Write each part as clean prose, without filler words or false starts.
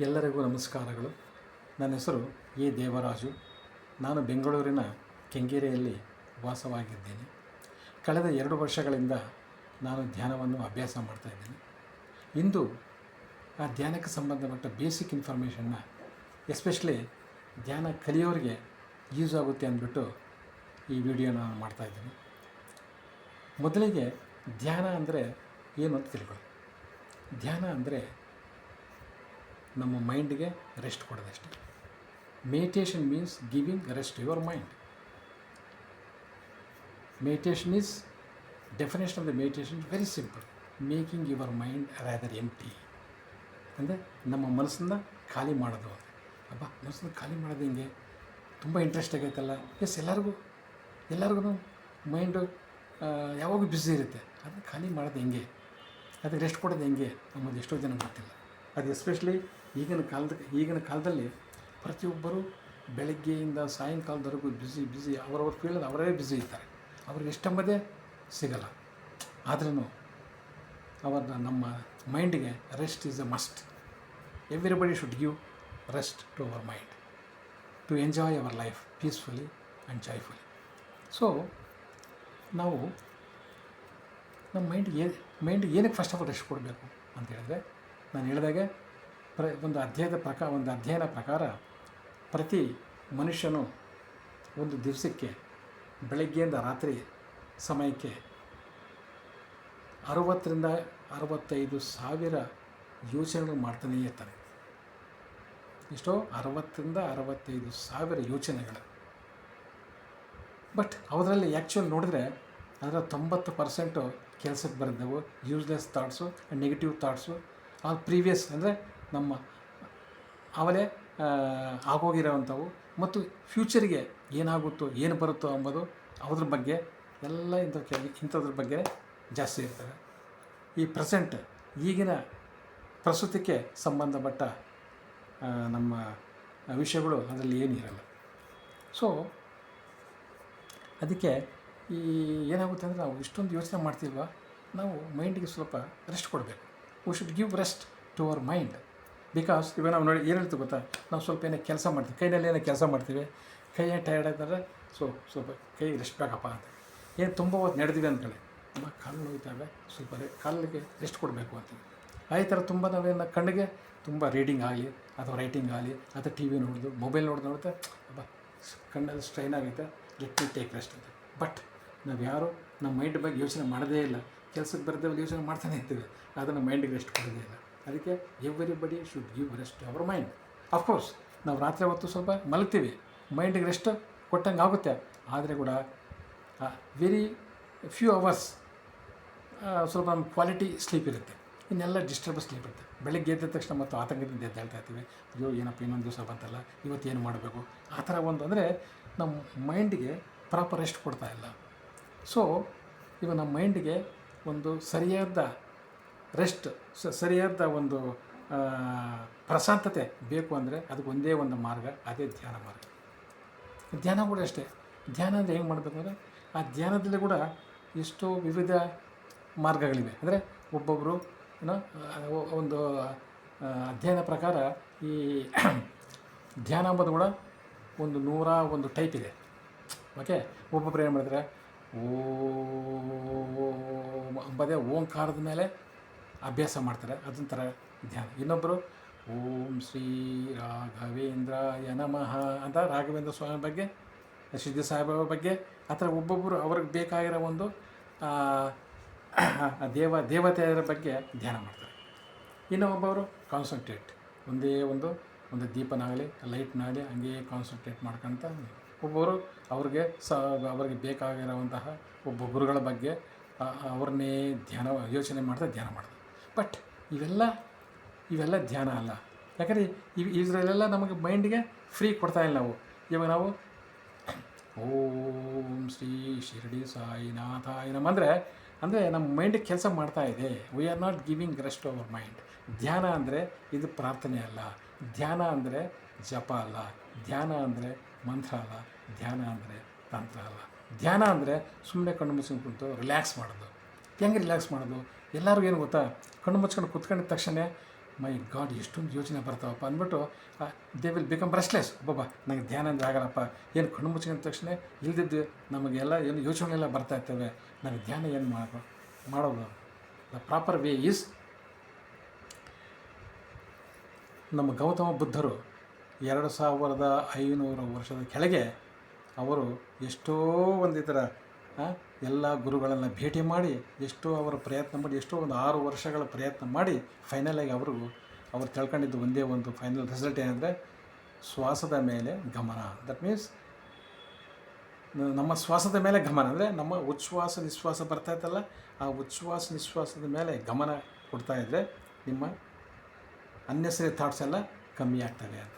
ಎಲ್ಲರಿಗೂ ನಮಸ್ಕಾರಗಳು. ನನ್ನ ಹೆಸರು ಎ ದೇವರಾಜು. ನಾನು ಬೆಂಗಳೂರಿನ ಕೆಂಗೇರಿಯಲ್ಲಿ ವಾಸವಾಗಿದ್ದೇನೆ. ಕಳೆದ 2 ವರ್ಷಗಳಿಂದ ನಾನು ಧ್ಯಾನವನ್ನು ಅಭ್ಯಾಸ ಮಾಡ್ತಾಯಿದ್ದೇನೆ. ಇಂದು ಆ ಧ್ಯಾನಕ್ಕೆ ಸಂಬಂಧಪಟ್ಟ ಬೇಸಿಕ್ ಇನ್ಫಾರ್ಮೇಷನ್ನ ಎಸ್ಪೆಷಲಿ ಧ್ಯಾನ ಕಲಿಯೋರಿಗೆ ಯೂಸ್ ಆಗುತ್ತೆ ಅಂದ್ಬಿಟ್ಟು ಈ ವಿಡಿಯೋನ ನಾನು ಮಾಡ್ತಾಯಿದ್ದೀನಿ. ಮೊದಲಿಗೆ ಧ್ಯಾನ ಅಂದರೆ ಏನು ಅಂತ ತಿಳ್ಕೊಳ್ಳಿ. ಧ್ಯಾನ ಅಂದರೆ ನಮ್ಮ ಮೈಂಡ್ಗೆ ರೆಸ್ಟ್ ಕೊಡೋದಷ್ಟೇ. Meditation means giving rest to your mind. Meditation is definition of the meditation very simple, making your mind rather empty. ಅಂದರೆ ನಮ್ಮ ಮನಸ್ಸನ್ನು ಖಾಲಿ ಮಾಡೋದು. ಮನಸ್ಸನ್ನು ಖಾಲಿ ಮಾಡೋದು ಹಿಂಗೆ ತುಂಬ ಇಂಟ್ರೆಸ್ಟ್ ಆಗೈತಲ್ಲ. ಎಸ್, ಎಲ್ಲರಿಗೂ ಮೈಂಡು ಯಾವಾಗೂ ಬ್ಯುಸಿ ಇರುತ್ತೆ. ಅದನ್ನು ಖಾಲಿ ಮಾಡೋದು ಹೆಂಗೆ, ಅದಕ್ಕೆ ರೆಸ್ಟ್ ಕೊಡೋದು ಹೆಂಗೆ ನಮ್ಮದು ಎಷ್ಟೋ ಜನ ಗೊತ್ತಿಲ್ಲ. ಅದು ಎಸ್ಪೆಷಲಿ ಈಗಿನ ಕಾಲದಲ್ಲಿ ಪ್ರತಿಯೊಬ್ಬರು ಬೆಳಗ್ಗೆಯಿಂದ ಸಾಯಂಕಾಲದವರೆಗೂ ಬ್ಯುಸಿ ಅವರವ್ರ ಫೀಲ್ಡ್ ಅವರೇ ಬ್ಯುಸಿ ಇರ್ತಾರೆ. ಅವ್ರಿಗೆ ಎಷ್ಟಂಬದೇ ಸಿಗಲ್ಲ. ಆದ್ರೂ ನಮ್ಮ ಮೈಂಡಿಗೆ rest is a must. Everybody should give rest to our mind to enjoy our life peacefully and joyfully. So ನಾವು ನಮ್ಮ ಮೈಂಡಿಗೆ ಏನಕ್ಕೆ ಫಸ್ಟ್ ಆಫ್ ಆಲ್ ರೆಸ್ಟ್ ಕೊಡಬೇಕು ಅಂತ ಹೇಳಿದ್ರೆ, ನಾನು ಹೇಳಿದಾಗೆ ಒಂದು ಅಧ್ಯಯನ ಪ್ರಕಾರ ಪ್ರತಿ ಮನುಷ್ಯನು ಒಂದು ದಿವಸಕ್ಕೆ ಬೆಳಗ್ಗೆಯಿಂದ ರಾತ್ರಿ ಸಮಯಕ್ಕೆ 60,000 to 65,000 ಯೋಚನೆಗಳು ಮಾಡ್ತಾನೇ ಇರ್ತಾನೆ. ಎಷ್ಟೋ 60,000 to 65,000 ಯೋಚನೆಗಳು. ಬಟ್ ಅದರಲ್ಲಿ ಆ್ಯಕ್ಚುಲಿ ನೋಡಿದ್ರೆ ಅದರ 90% ಕೆಲಸಕ್ಕೆ ಬರೆದವು, useless thoughts, negative thoughts, previous ಅಂದರೆ ನಮ್ಮ ಅವಲೇ ಆಗೋಗಿರೋವಂಥವು ಮತ್ತು ಫ್ಯೂಚರಿಗೆ ಏನಾಗುತ್ತೋ ಏನು ಬರುತ್ತೋ ಅಂಬೋದು ಅದ್ರ ಬಗ್ಗೆ ಎಲ್ಲ ಇಂಥದ್ರ ಬಗ್ಗೆ ಜಾಸ್ತಿ ಇರ್ತವೆ. ಈ ಪ್ರೆಸೆಂಟ್ ಈಗಿನ ಪ್ರಸ್ತುತಕ್ಕೆ ಸಂಬಂಧಪಟ್ಟ ನಮ್ಮ ವಿಷಯಗಳು ಅದರಲ್ಲಿ ಏನಿರಲ್ಲ. ಸೊ ಅದಕ್ಕೆ ಏನಾಗುತ್ತೆ ಅಂದರೆ ನಾವು ಇಷ್ಟೊಂದು ಯೋಚನೆ ಮಾಡ್ತೀವಲ್ವ, ನಾವು ಮೈಂಡಿಗೆ ಸ್ವಲ್ಪ ರೆಸ್ಟ್ ಕೊಡಬೇಕು. We should give rest to our mind. Because ಇವಾಗ ನಾವು ನೋಡಿ ಏನು ಹೇಳ್ತೀವಿ ಗೊತ್ತಾ, ನಾವು ಸ್ವಲ್ಪ ಏನೋ ಕೆಲಸ ಮಾಡ್ತೀವಿ, ಕೈಯಲ್ಲಿ ಏನೋ ಕೆಲಸ ಮಾಡ್ತೀವಿ, ಕೈಯೇ ಟಯರ್ಡ್ ಆಯ್ತಂದರೆ ಸ್ವಲ್ಪ ಕೈ ರೆಸ್ಟ್ ಬೇಕಪ್ಪ ಅಂತ. ಏನು ತುಂಬ ಹೊತ್ತು ನಡೆದಿವೆ ಅಂದ್ಕೊಳ್ಳಿ, ನಮ್ಮ ಕಾಲು ನೋಯ್ತಾವೆ, ಸ್ವಲ್ಪ ಕಾಲಿಗೆ ರೆಸ್ಟ್ ಕೊಡಬೇಕು ಅಂತೀವಿ. ಆ ಥರ ತುಂಬ ನಾವೇನು ಕಣ್ಣಿಗೆ ತುಂಬ ರೀಡಿಂಗ್ ಆಗಲಿ ಅಥವಾ ರೈಟಿಂಗ್ ಆಗಲಿ ಅಥವಾ ಟಿ ವಿ ನೋಡೋದು, ಮೊಬೈಲ್ ನೋಡ್ತಾ ಕಣ್ಣಲ್ಲಿ ಸ್ಟ್ರೈನ್ ಆಗುತ್ತೆ, ಲೆಟ್ ಮಿ ಟೇಕ್ ರೆಸ್ಟ್ ಅಂತ. ಬಟ್ ನಾವು ಯಾರು ನಮ್ಮ ಮೈಂಡ್ ಬಗ್ಗೆ ಯೋಚನೆ ಮಾಡೋದೇ ಇಲ್ಲ. ಕೆಲಸಕ್ಕೆ ಬರೆದವ್ರು ಯೋಚನೆ ಮಾಡ್ತಾನೆ ಇರ್ತೀವಿ, ಅದನ್ನು ಮೈಂಡಿಗೆ ರೆಸ್ಟ್ ಕೊಡೋದೇ ಇಲ್ಲ. ಅದಕ್ಕೆ everybody should give rest to our mind. Of course ನಾವು ರಾತ್ರಿ ಹೊತ್ತು ಸ್ವಲ್ಪ ಮಲಗ್ತೀವಿ, ಮೈಂಡಿಗೆ ರೆಸ್ಟ್ ಕೊಟ್ಟಂಗೆ ಆಗುತ್ತೆ. ಆದರೆ ಕೂಡ ವೆರಿ ಫ್ಯೂ ಅವರ್ಸ್ ಸ್ವಲ್ಪ ನಮ್ಮ ಕ್ವಾಲಿಟಿ ಸ್ಲೀಪ್ ಇರುತ್ತೆ, ಇನ್ನೆಲ್ಲ ಡಿಸ್ಟರ್ಬ್ ಸ್ಲೀಪ್ ಇರುತ್ತೆ. ಬೆಳಗ್ಗೆ ಎದ್ದ ತಕ್ಷಣ ಮತ್ತು ಆತಂಕದಿಂದ ಎದ್ದೇಳ್ತಾ ಇರ್ತೀವಿ, ಅಯ್ಯೋ ಏನಪ್ಪ ಇನ್ನೊಂದು ದಿವಸ ಬಂತಲ್ಲ, ಇವತ್ತೇನು ಮಾಡಬೇಕು, ಆ ಥರ ಅಂದರೆ ನಮ್ಮ ಮೈಂಡಿಗೆ ಪ್ರಾಪರ್ ರೆಸ್ಟ್ ಕೊಡ್ತಾ ಇಲ್ಲ. ಸೊ ಇವಾಗ ನಮ್ಮ ಮೈಂಡಿಗೆ ಒಂದು ಸರಿಯಾದ ರೆಸ್ಟ್, ಸರಿಯಾದ ಒಂದು ಪ್ರಶಾಂತತೆ ಬೇಕು ಅಂದರೆ ಅದಕ್ಕೆ ಒಂದೇ ಒಂದು ಮಾರ್ಗ, ಅದೇ ಧ್ಯಾನ ಮಾರ್ಗ. ಧ್ಯಾನ ಕೂಡ ಅಷ್ಟೇ. ಧ್ಯಾನ ಅಂದರೆ ಹೆಂಗೆ ಮಾಡಬೇಕು ಅಂದರೆ, ಆ ಧ್ಯಾನದಲ್ಲಿ ಕೂಡ ಎಷ್ಟೋ ವಿವಿಧ ಮಾರ್ಗಗಳಿವೆ. ಅಂದರೆ ಒಬ್ಬೊಬ್ಬರು ಒಂದು ಅಧ್ಯಯನ ಪ್ರಕಾರ ಈ ಧ್ಯಾನ ಅಂಬೋದು ಕೂಡ 101 ಟೈಪ್ ಇದೆ. ಓಕೆ, ಒಬ್ಬೊಬ್ಬರು ಏನು ಮಾಡಿದ್ರೆ ಅಂಬದೇ ಓಂಕಾರದ ಮೇಲೆ ಅಭ್ಯಾಸ ಮಾಡ್ತಾರೆ, ಅದೊಂಥರ ಧ್ಯಾನ. ಇನ್ನೊಬ್ಬರು ಓಂ ಶ್ರೀ ರಾಘವೇಂದ್ರಾಯ ನಮಃ ಅಂತ ರಾಘವೇಂದ್ರ ಸ್ವಾಮಿ ಬಗ್ಗೆ, ಸಿದ್ಧಿ ಸಾಯಿಬಾಬಾ ಬಗ್ಗೆ, ಆ ಥರ ಒಬ್ಬೊಬ್ಬರು ಅವ್ರಿಗೆ ಬೇಕಾಗಿರೋ ಒಂದು ದೇವತೆಯರ ಬಗ್ಗೆ ಧ್ಯಾನ ಮಾಡ್ತಾರೆ. ಇನ್ನೊಬ್ಬರು ಕಾನ್ಸಂಟ್ರೇಟ್, ಒಂದೇ ಒಂದು ದೀಪನಾಗಲಿ ಲೈಟ್ನಾಗಲಿ ಹಂಗೆ ಕಾನ್ಸಂಟ್ರೇಟ್ ಮಾಡ್ಕೊತ, ಒಬ್ಬರು ಅವ್ರಿಗೆ ಬೇಕಾಗಿರೋವಂತಹ ಒಬ್ಬ ಗುರುಗಳ ಬಗ್ಗೆ ಅವ್ರನ್ನೇ ಯೋಚನೆ ಮಾಡ್ತಾ ಧ್ಯಾನ ಮಾಡೋದು. ಬಟ್ ಇವೆಲ್ಲ ಧ್ಯಾನ ಅಲ್ಲ. ಯಾಕಂದರೆ ಇದರಲ್ಲೆಲ್ಲ ನಮಗೆ ಮೈಂಡಿಗೆ ಫ್ರೀ ಕೊಡ್ತಾಯಿಲ್ಲ. ಇವಾಗ ನಾವು ಓಂ ಶ್ರೀ ಶಿರಡಿ ಸಾಯಿನಾಥಾಯ ನಮಃ ಅಂದರೆ ನಮ್ಮ ಮೈಂಡಿಗೆ ಕೆಲಸ ಮಾಡ್ತಾ ಇದೆ. We are not giving rest our mind. ಧ್ಯಾನ ಅಂದರೆ ಇದು ಪ್ರಾರ್ಥನೆ ಅಲ್ಲ, ಧ್ಯಾನ ಅಂದರೆ ಜಪ ಅಲ್ಲ, ಧ್ಯಾನ ಅಂದರೆ ಮಂತ್ರ ಅಲ್ಲ, ಧ್ಯಾನ ಅಂದರೆ ತಂತ್ರ ಅಲ್ಲ. ಧ್ಯಾನ ಅಂದರೆ ಸುಮ್ಮನೆ ಕಣ್ಣು ಮುಚ್ಕೊಂಡು ಕುಂತು ರಿಲ್ಯಾಕ್ಸ್ ಮಾಡೋದು. ಹೆಂಗೆ ರಿಲ್ಯಾಕ್ಸ್ ಮಾಡೋದು? ಎಲ್ಲರಿಗೂ ಏನು ಗೊತ್ತಾ, ಕಣ್ಣು ಮುಚ್ಕೊಂಡು ಕುತ್ಕೊಂಡಿದ್ದ ತಕ್ಷಣ ಮೈ ಗಾಡ್ ಎಷ್ಟೊಂದು ಯೋಚನೆ ಬರ್ತಾವಪ್ಪ ಅಂದ್ಬಿಟ್ಟು ದೇ ವಿಲ್ ಬಿಕಮ್ ರೆಸ್ಟ್ಲೆಸ್. ಒಬ್ಬೊಬ್ಬ ನನಗೆ ಧ್ಯಾನ ಅಂದರೆ ಆಗಲ್ಲಪ್ಪ, ಏನು ಕಣ್ಣು ಮುಚ್ಚಿದ ತಕ್ಷಣ ಇಲ್ದಿದ್ದು ನಮಗೆಲ್ಲ ಏನು ಯೋಚನೆಗಳೆಲ್ಲ ಬರ್ತಾ ಇರ್ತವೆ, ನನಗೆ ಧ್ಯಾನ ಏನು ಮಾಡೋದು. ದ ಪ್ರಾಪರ್ ವೇ ಈಸ್, ನಮ್ಮ ಗೌತಮ ಬುದ್ಧರು 2500 ವರ್ಷದ ಕೆಳಗೆ ಅವರು ಎಷ್ಟೋ ಒಂದು ಥರ ಎಲ್ಲ ಗುರುಗಳನ್ನು ಭೇಟಿ ಮಾಡಿ, ಎಷ್ಟೋ ಅವರ ಪ್ರಯತ್ನ ಮಾಡಿ, ಎಷ್ಟೋ ಒಂದು 6 ವರ್ಷಗಳ ಪ್ರಯತ್ನ ಮಾಡಿ ಫೈನಲಾಗಿ ಅವರು ತಿಳ್ಕೊಂಡಿದ್ದು ಒಂದೇ ಒಂದು ಫೈನಲ್ ರಿಸಲ್ಟ್ ಏನಂದರೆ ಶ್ವಾಸದ ಮೇಲೆ ಗಮನ. ದಟ್ ಮೀನ್ಸ್ ನಮ್ಮ ಶ್ವಾಸದ ಮೇಲೆ ಗಮನ ಅಂದರೆ ನಮ್ಮ ಉಚ್ಛ್ವಾಸ ನಿಶ್ವಾಸ ಬರ್ತಾಯಿತ್ತಲ್ಲ, ಆ ಉಚ್ಛ್ವಾಸ ನಿಶ್ವಾಸದ ಮೇಲೆ ಗಮನ ಕೊಡ್ತಾಯಿದ್ರೆ ನಿಮ್ಮ ಅನ್ನೆಸರಿ ಥಾಟ್ಸ್ ಎಲ್ಲ ಕಮ್ಮಿ ಆಗ್ತವೆ ಅಂತ.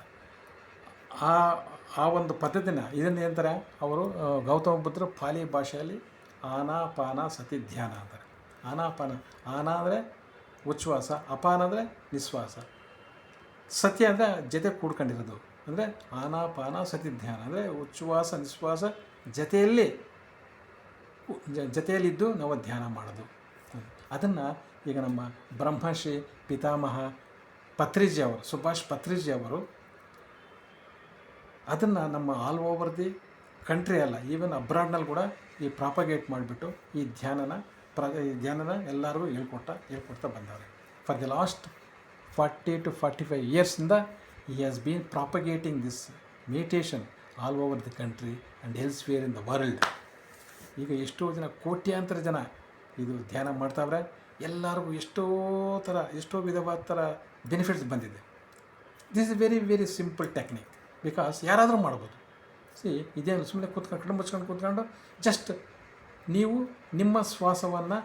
ಆ ಒಂದು ಪದ್ಧತಿನ ಇದನ್ನು ಏನಂತಾರೆ ಅವರು ಗೌತಮ ಬುದ್ಧರು ಪಾಲಿ ಭಾಷೆಯಲ್ಲಿ ಆನಾಪಾನ ಸತಿ ಧ್ಯಾನ ಅಂತಾರೆ. ಆನ ಅಂದರೆ ಉಚ್ಛ್ವಾಸ, ಅಪಾನ ಅಂದರೆ ನಿಶ್ವಾಸ, ಸತಿ ಅಂದರೆ ಜೊತೆ ಕೂಡ್ಕೊಂಡಿರೋದು. ಅಂದರೆ ಆನಾಪಾನ ಸತಿ ಧ್ಯಾನ ಅಂದರೆ ಉಚ್ಛ್ವಾಸ ನಿಶ್ವಾಸ ಜೊತೆಯಲ್ಲಿದ್ದು ನಾವು ಧ್ಯಾನ ಮಾಡೋದು. ಅದನ್ನು ಈಗ ನಮ್ಮ ಬ್ರಹ್ಮಶ್ರೀ ಪಿತಾಮಹ ಪತ್ರಿಜಿ ಅವರು, ಸುಭಾಷ್ ಪತ್ರಿಜಿ ಅವರು ಅದನ್ನು ನಮ್ಮ ಆಲ್ ಓವರ್ ದಿ ಕಂಟ್ರಿ ಅಲ್ಲ, ಈವನ್ ಅಬ್ರಾಡ್ನಲ್ಲಿ ಕೂಡ ಈ ಪ್ರಾಪಗೇಟ್ ಮಾಡಿಬಿಟ್ಟು ಈ ಧ್ಯಾನನ ಎಲ್ಲರಿಗೂ ಹೇಳ್ಕೊಡ್ತಾ ಬಂದವರು. For the last 40 to 45 ಇಯರ್ಸಿಂದ he has been propagating this meditation all over the country and elsewhere in the world. ಈಗ ಎಷ್ಟೋ ಜನ, ಕೋಟ್ಯಾಂತರ ಜನ ಇದು ಧ್ಯಾನ ಮಾಡ್ತಾವ್ರೆ. ಎಲ್ಲರಿಗೂ ಎಷ್ಟೋ ವಿಧವಾದ ಥರ ಬೆನಿಫಿಟ್ಸ್ ಬಂದಿದೆ. This is very very simple technique, because ಯಾರಾದರೂ ಮಾಡ್ಬೋದು. ಇದೇನು ಸುಮ್ಮನೆ ಕಣ್ಣು ಮುಚ್ಕೊಂಡು ಕೂತ್ಕೊಂಡು ಜಸ್ಟ್ ನೀವು ನಿಮ್ಮ ಶ್ವಾಸವನ್ನು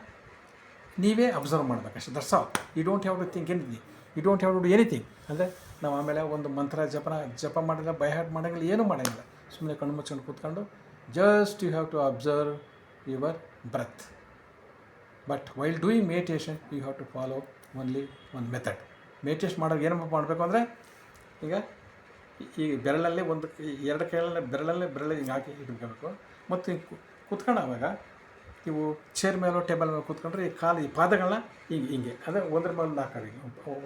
ನೀವೇ ಅಬ್ಸರ್ವ್ ಮಾಡಬೇಕಷ್ಟೆ. That's all. You don't have to think anything, you don't have to do anything. ಅಂದರೆ ನಾವು ಆಮೇಲೆ ಒಂದು ಮಂತ್ರ ಜಪ ಮಾಡಿಲ್ಲ, ಬೈ ಹಾರ್ಟ್ ಮಾಡೋಂಗಿಲ್ಲ, ಏನೂ ಮಾಡೋಂಗಿಲ್ಲ. ಸುಮ್ಮನೆ ಕಣ್ಣು ಮುಚ್ಕೊಂಡು ಕೂತ್ಕೊಂಡು just you have to observe your breath. But while doing meditation you have to follow only one method. Meditation ಮಾಡೋದು ಏನಪ್ಪ ಮಾಡಬೇಕು ಅಂದರೆ, ಈಗ ಬೆರಳಲ್ಲೇ ಎರಡು ಕೈಯಲ್ಲೇ ಬೆರಳಲ್ಲಿ ಹಿಂಗೆ ಹಾಕಿ ಇಟ್ಕೋಬೇಕು. ಮತ್ತು ಕೂತ್ಕೊಂಡಾಗ ನೀವು ಚೇರ್ ಮೇಲೋ ಟೇಬಲ್ ಮೇಲೆ ಕೂತ್ಕೊಂಡ್ರೆ ಈ ಪಾದಗಳನ್ನ ಹಿಂಗೆ ಅಂದರೆ ಒಂದ್ರ ಮೇಲೆ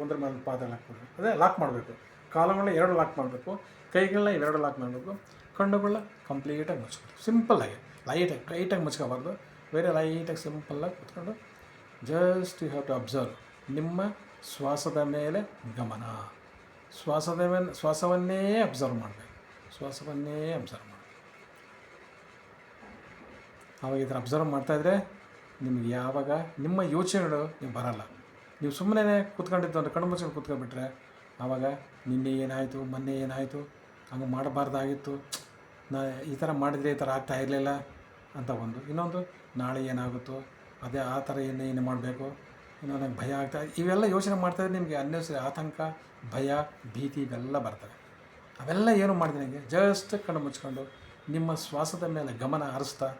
ಒಂದ್ರ ಮೇಲೆ ಪಾದಗಳು ಹಾಕ್ಬೇಕು. ಅದೇ ಲಾಕ್ ಮಾಡಬೇಕು. ಕಾಲುಗಳನ್ನ 2 ಲಾಕ್ ಮಾಡಬೇಕು, ಕೈಗಳನ್ನ 2 ಲಾಕ್ ಮಾಡಬೇಕು, ಕಣ್ಣುಗಳನ್ನ ಕಂಪ್ಲೀಟಾಗಿ ಮುಚ್ಬೇಕು. ಸಿಂಪಲ್ಲಾಗಿ ಟೈಟಾಗಿ ಮುಚ್ಕೋಬಾರ್ದು, ಬೇರೆ ಲೈಟಾಗಿ ಸಿಂಪಲ್ಲಾಗಿ ಕೂತ್ಕೊಂಡು just you have to observe. ನಿಮ್ಮ ಶ್ವಾಸದ ಮೇಲೆ ಗಮನ, ಶ್ವಾಸವನ್ನೇ ಅಬ್ಸರ್ವ್ ಮಾಡಬೇಕು, ಶ್ವಾಸವನ್ನೇ ಅಬ್ಸರ್ವ್ ಮಾಡಬೇಕು. ಆವಾಗ ಈ ಥರ ಅಬ್ಸರ್ವ್ ಮಾಡ್ತಾಯಿದ್ರೆ ನಿಮಗೆ ಯಾವಾಗ ನಿಮ್ಮ ಯೋಚನೆಗಳು ನೀವು ಬರಲ್ಲ. ನೀವು ಸುಮ್ಮನೆ ಕೂತ್ಕೊಂಡಿದ್ದು ಅಂದರೆ ಕಣ್ಣು ಮುಚ್ಕೊಂಡು ಕೂತ್ಕೊಂಡ್ಬಿಟ್ರೆ ಆವಾಗ ನಿನ್ನೆ ಏನಾಯಿತು, ಮೊನ್ನೆ ಏನಾಯಿತು, ಹಂಗೆ ಮಾಡಬಾರ್ದಾಗಿತ್ತು, ಈ ಥರ ಮಾಡಿದರೆ ಈ ಥರ ಆಗ್ತಾ ಇರಲಿಲ್ಲ ಅಂತ ಇನ್ನೊಂದು ನಾಳೆ ಏನಾಗುತ್ತೋ, ಅದೇ ಆ ಥರ ಏನು ಮಾಡಬೇಕು, ನನಗೆ ಭಯ ಆಗ್ತಾ, ಇವೆಲ್ಲ ಯೋಚನೆ ಮಾಡ್ತಾಯಿದ್ರೆ ನಿಮಗೆ ಅನ್ನೆಸರಿ ಆತಂಕ, ಭಯ, ಭೀತಿ ಇವೆಲ್ಲ ಬರ್ತವೆ. ಅವೆಲ್ಲ ಏನು ಮಾಡಿದ್ರೆ ನಿಮಗೆ ಜಸ್ಟ್ ಕಣ್ಣು ಮುಚ್ಕೊಂಡು ನಿಮ್ಮ ಶ್ವಾಸದ ಮೇಲೆ ಗಮನ ಹರಿಸ್ತಾ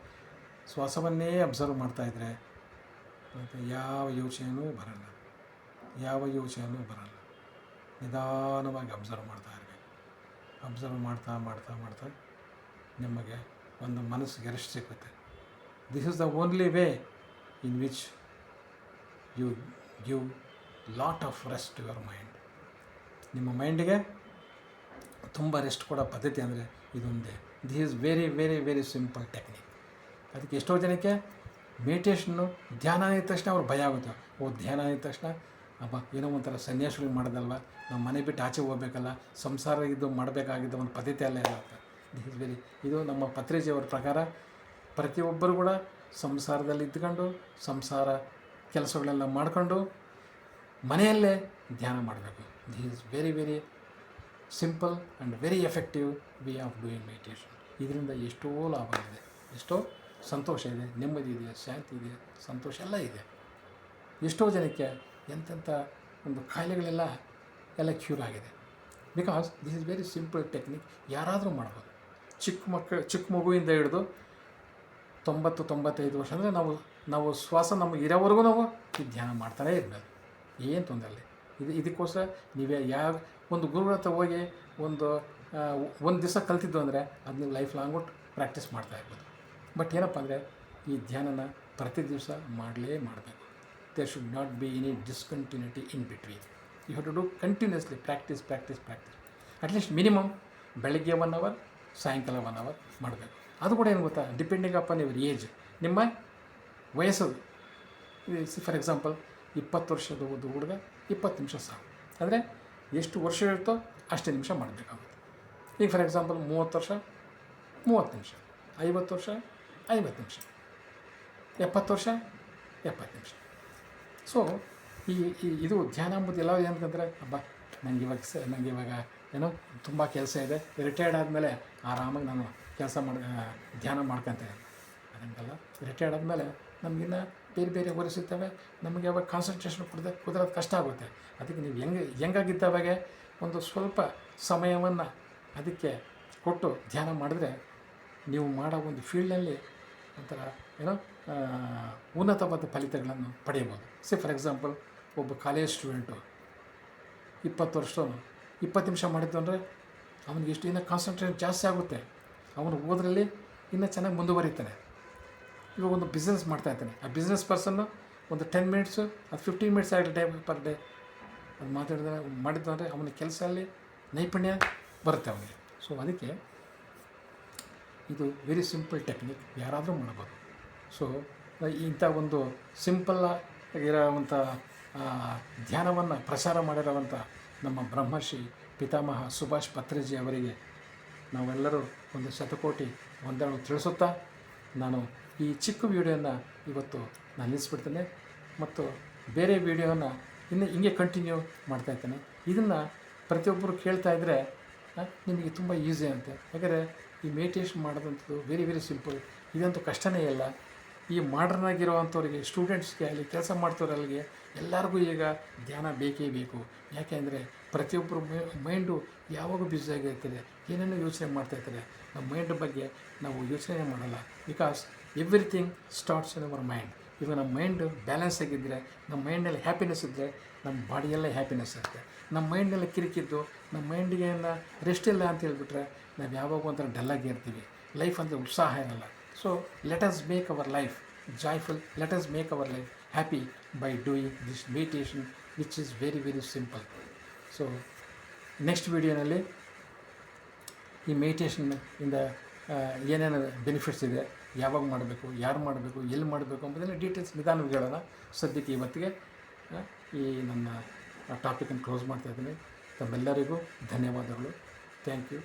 ಶ್ವಾಸವನ್ನೇ ಅಬ್ಸರ್ವ್ ಮಾಡ್ತಾಯಿದ್ರೆ ಮತ್ತು ಯಾವ ಯೋಚನೆಯೂ ಬರಲ್ಲ. ನಿಧಾನವಾಗಿ ಅಬ್ಸರ್ವ್ ಮಾಡ್ತಾ ಇರಬೇಕು. ಅಬ್ಸರ್ವ್ ಮಾಡ್ತಾ ನಿಮಗೆ ಒಂದು ಮನಸ್ಸಿಗೆ ರೆಸ್ಟ್ ಸಿಗುತ್ತೆ. This is the only way in which you give lot of rest to your mind. ನಿಮ್ಮ ಮೈಂಡಿಗೆ ತುಂಬ ರೆಸ್ಟ್ ಕೊಡೋ ಪದ್ಧತಿ ಅಂದರೆ ಇದೊಂದೇ. This is very very very simple technique. ಅದಕ್ಕೆ ಎಷ್ಟೋ ಜನಕ್ಕೆ ಮೆಡಿಟೇಷನ್ನು ಧ್ಯಾನ ಆಗಿದ ತಕ್ಷಣ ಅವ್ರು ಭಯ ಆಗುತ್ತೆ. ಧ್ಯಾನ ಆಗಿದ ತಕ್ಷಣ ಏನೋ ಒಂಥರ ಸನ್ಯಾಸಿಗಳು ಮಾಡೋದಲ್ವ, ನಾವು ಮನೆ ಬಿಟ್ಟು ಆಚೆ ಹೋಗ್ಬೇಕಲ್ಲ, ಸಂಸಾರ ಇದು ಮಾಡಬೇಕಾಗಿದ್ದ ಒಂದು ಪದ್ಧತಿ ಅಲ್ಲ ಇರುತ್ತೆ. ದಿಸ್ ಇಸ್ ವೆರಿ, ಇದು ನಮ್ಮ ಪತ್ರಿಜಿಯವರ ಪ್ರಕಾರ ಪ್ರತಿಯೊಬ್ಬರು ಕೂಡ ಸಂಸಾರದಲ್ಲಿ ಇದ್ಕೊಂಡು ಸಂಸಾರ ಕೆಲಸಗಳೆಲ್ಲ ಮಾಡಿಕೊಂಡು ಮನೆಯಲ್ಲೇ ಧ್ಯಾನ ಮಾಡಬೇಕು. This is very very simple and very effective way of doing meditation. ಇದರಿಂದ ಎಷ್ಟೋ ಲಾಭ ಇದೆ, ಎಷ್ಟೋ ಸಂತೋಷ ಇದೆ, ನೆಮ್ಮದಿ ಇದೆ, ಶಾಂತಿ ಇದೆ, ಸಂತೋಷ ಎಲ್ಲ ಇದೆ. ಎಷ್ಟೋ ಜನಕ್ಕೆ ಎಂತೆಂಥ ಒಂದು ಕಾಯಿಲೆಗಳೆಲ್ಲ ಕ್ಯೂರ್ ಆಗಿದೆ. Because this is very simple technique. ಯಾರಾದರೂ ಮಾಡ್ಬೋದು. ಚಿಕ್ಕ ಮಗುವಿಂದ ಹಿಡಿದು 90-95 ವರ್ಷ ಅಂದರೆ ನಾವು ಶ್ವಾಸ ನಮಗೆ ಇರೋವರೆಗೂ ನಾವು ಈ ಧ್ಯಾನ ಮಾಡ್ತಾನೇ ಇರಬೇಕು, ಏನು ತೊಂದರೆ ಇಲ್ಲ. ಇದಕ್ಕೋಸ್ಕರ ನೀವೇ ಯಾವ ಒಂದು ಗುರುಗಳ ಹತ್ರ ಹೋಗಿ ಒಂದು ದಿವಸ ಕಲ್ತಿದ್ದು ಅಂದರೆ ಅದು ನೀವು ಲೈಫ್ ಲಾಂಗು ಪ್ರಾಕ್ಟೀಸ್ ಮಾಡ್ತಾ ಇರ್ಬೋದು. ಬಟ್ ಏನಪ್ಪ ಅಂದರೆ ಈ ಧ್ಯಾನನ ಪ್ರತಿ ದಿವಸ ಮಾಡಬೇಕು. There should not be any discontinuity in between. You have to do continuously practice at least minimum ಬೆಳಗ್ಗೆ 1 ಅವರ್, ಸಾಯಂಕಾಲ 1 ಅವರ್ ಮಾಡಬೇಕು. ಅದು ಕೂಡ ಏನು ಗೊತ್ತಾ, ಡಿಪೆಂಡಿಂಗ್ ಅಪಾನ್ ಯುವರ್ ಏಜ್, ನಿಮ್ಮ ವಯಸ್ಸು. ಫಾರ್ ಎಕ್ಸಾಂಪಲ್ 20 ವರ್ಷದ ಒಂದು ಹುಡುಗ 20 ನಿಮಿಷ ಸಾಕು. ಅಂದರೆ ಎಷ್ಟು ವರ್ಷ ಇರುತ್ತೋ ಅಷ್ಟೇ ನಿಮಿಷ ಮಾಡಬೇಕಾಗುತ್ತೆ. ಈಗ ಫಾರ್ ಎಕ್ಸಾಂಪಲ್ 30 ವರ್ಷ 30 ನಿಮಿಷ, 50 ವರ್ಷ 50 ನಿಮಿಷ, 70 ವರ್ಷ 70 ನಿಮಿಷ. ಸೊ ಇದು ಧ್ಯಾನ ಅಂಬುದು ಎಲ್ಲ ಏನಂತಂದರೆ, ನನಗೆ ಇವಾಗ ಏನೋ ತುಂಬ ಕೆಲಸ ಇದೆ, ರಿಟೈರ್ಡ್ ಆದಮೇಲೆ ಆರಾಮಾಗಿ ನಾನು ಕೆಲಸ ಧ್ಯಾನ ಮಾಡ್ಕೊತೇನೆ. ಅದಂಗಲ್ಲ, ರಿಟೈರ್ಡ್ ಆದಮೇಲೆ ನಮಗಿನ್ನ ಬೇರೆ ವರ್ಕ್ ಸಿಗ್ತವೆ, ನಮಗೆ ಅವಾಗ ಕಾನ್ಸಂಟ್ರೇಷನ್ ಕುದುರೋದು ಕಷ್ಟ ಆಗುತ್ತೆ. ಅದಕ್ಕೆ ನೀವು ಹೆಂಗಾಗಿದ್ದವಾಗೆ ಒಂದು ಸ್ವಲ್ಪ ಸಮಯವನ್ನು ಅದಕ್ಕೆ ಕೊಟ್ಟು ಧ್ಯಾನ ಮಾಡಿದ್ರೆ ನೀವು ಮಾಡೋ ಒಂದು ಫೀಲ್ಡ್ನಲ್ಲಿ ಒಂಥರ ಏನೋ ಉನ್ನತವಾದ ಫಲಿತಗಳನ್ನು ಪಡೆಯಬೋದು. ಫಾರ್ ಎಕ್ಸಾಂಪಲ್ ಒಬ್ಬ ಕಾಲೇಜ್ ಸ್ಟೂಡೆಂಟು 20 ವರ್ಷದವನು 20 ನಿಮಿಷ ಮಾಡಿದ್ದು ಅಂದರೆ ಅವನಿಗೆ ಎಷ್ಟು ಇನ್ನೂ ಕಾನ್ಸಂಟ್ರೇಟ್ ಜಾಸ್ತಿ ಆಗುತ್ತೆ, ಅವನು ಓದರಲ್ಲಿ ಇನ್ನೂ ಚೆನ್ನಾಗಿ ಮುಂದುವರಿತಾನೆ. ಇವಾಗ ಒಂದು ಬಿಸ್ನೆಸ್ ಮಾಡ್ತಾಯಿರ್ತಾನೆ, ಆ ಬಿಸ್ನೆಸ್ ಪರ್ಸನ್ನು ಒಂದು 10 ಮಿನಿಟ್ಸು ಅದು 15 ಮಿನಿಟ್ಸ್ ಆಗಲಿ ಪರ್ ಡೇ ಅದು ಮಾಡಿದ್ದು ಅಂದರೆ ಅವನ ಕೆಲಸದಲ್ಲಿ ನೈಪುಣ್ಯ ಬರುತ್ತೆ ಅವನಿಗೆ. ಸೊ ಅದಕ್ಕೆ ಇದು ವೆರಿ ಸಿಂಪಲ್ ಟೆಕ್ನಿಕ್, ಯಾರಾದರೂ ಮಾಡ್ಬೋದು. ಸೊ ಇಂಥ ಒಂದು ಸಿಂಪಲ್ ಆಗಿರೋವಂಥ ಧ್ಯಾನವನ್ನು ಪ್ರಸಾರ ಮಾಡಿರೋವಂಥ ನಮ್ಮ ಬ್ರಹ್ಮರ್ಷಿ ಪಿತಾಮಹ ಸುಭಾಷ್ ಪತ್ರಿಜಿ ಅವರಿಗೆ ನಾವೆಲ್ಲರೂ ಒಂದು ಶತಕೋಟಿ ವಂದನೆಗಳನ್ನು ತಿಳಿಸುತ್ತಾ ನಾನು ಈ ಚಿಕ್ಕ ವಿಡಿಯೋನ ಇವತ್ತು ನಾನು ನಿಲ್ಲಿಸ್ಬಿಡ್ತೇನೆ ಮತ್ತು ಬೇರೆ ವಿಡಿಯೋನ ಇನ್ನು ಹಿಂಗೆ ಕಂಟಿನ್ಯೂ ಮಾಡ್ತಾಯಿದ್ದೇನೆ. ಇದನ್ನು ಪ್ರತಿಯೊಬ್ಬರು ಕೇಳ್ತಾ ಇದ್ದರೆ ನಿಮಗೆ ತುಂಬ ಈಸಿ ಅಂತೆ. ಯಾಕಂದರೆ ಈ ಮೆಡಿಟೇಷನ್ ಮಾಡೋದಂಥದ್ದು ವೆರಿ ಸಿಂಪಲ್, ಇದಂತೂ ಕಷ್ಟನೇ ಇಲ್ಲ. ಈ ಮಾಡರ್ನ್ ಆಗಿರೋವಂಥವ್ರಿಗೆ, ಸ್ಟೂಡೆಂಟ್ಸ್ಗೆ ಅಲ್ಲಿ ಕೆಲಸ ಮಾಡ್ತವ್ರಿಗೆ ಎಲ್ಲರಿಗೂ ಈಗ ಧ್ಯಾನ ಬೇಕೇ ಬೇಕು. ಯಾಕೆಂದರೆ ಪ್ರತಿಯೊಬ್ಬರು ಮೈಂಡು ಯಾವಾಗೂ ಬ್ಯುಸಿಯಾಗಿರ್ತದೆ, ಏನೇನೋ ಯೋಚನೆ ಮಾಡ್ತಾಯಿರ್ತಾರೆ. ನಮ್ಮ ಮೈಂಡ್ ಬಗ್ಗೆ ನಾವು ಯೋಚನೆ ಮಾಡಲ್ಲ, because everything starts in our mind. ಈಗ ನಮ್ಮ ಮೈಂಡ್ ಬ್ಯಾಲೆನ್ಸ್ ಆಗಿದ್ದರೆ, ನಮ್ಮ ಮೈಂಡಲ್ಲಿ ಹ್ಯಾಪಿನೆಸ್ ಇದ್ದರೆ ನಮ್ಮ ಬಾಡಿಯಲ್ಲೇ ಹ್ಯಾಪಿನೆಸ್ ಇರುತ್ತೆ. ನಮ್ಮ ಮೈಂಡೆಲ್ಲ ಕಿರಿಕಿದ್ದು, ನಮ್ಮ ಮೈಂಡಿಗೆ ರೆಸ್ಟ್ ಇಲ್ಲ ಅಂತ ಹೇಳ್ಬಿಟ್ರೆ ನಾವು ಯಾವಾಗ ಒಂಥರ ಡಲ್ಲಾಗಿ ಇರ್ತೀವಿ, ಲೈಫ್ ಅಂದರೆ ಉತ್ಸಾಹ ಇರಲ್ಲ. So let us make our life joyful, let us make our life happy by doing this meditation which is very simple. So next ವಿಡಿಯೋನಲ್ಲಿ ಈ ಮೆಡಿಟೇಷನ್ ಇಂದ ಏನೇನು ಬೆನಿಫಿಟ್ಸ್ ಇದೆ, ಯಾವಾಗ ಮಾಡಬೇಕು, ಯಾರು ಮಾಡಬೇಕು, ಎಲ್ಲಿ ಮಾಡಬೇಕು ಎಂಬುದನ್ನು ಡೀಟೇಲ್ಸ್ ನಿಧಾನವಾಗಿ ಹೇಳೋಣ. ಸದ್ಯಕ್ಕೆ ಇವತ್ತಿಗೆ ಈ ನನ್ನ ಟಾಪಿಕನ್ನು ಕ್ಲೋಸ್ ಮಾಡ್ತಾಯಿದ್ದೀನಿ. ತಮ್ಮೆಲ್ಲರಿಗೂ ಧನ್ಯವಾದಗಳು. Thank you.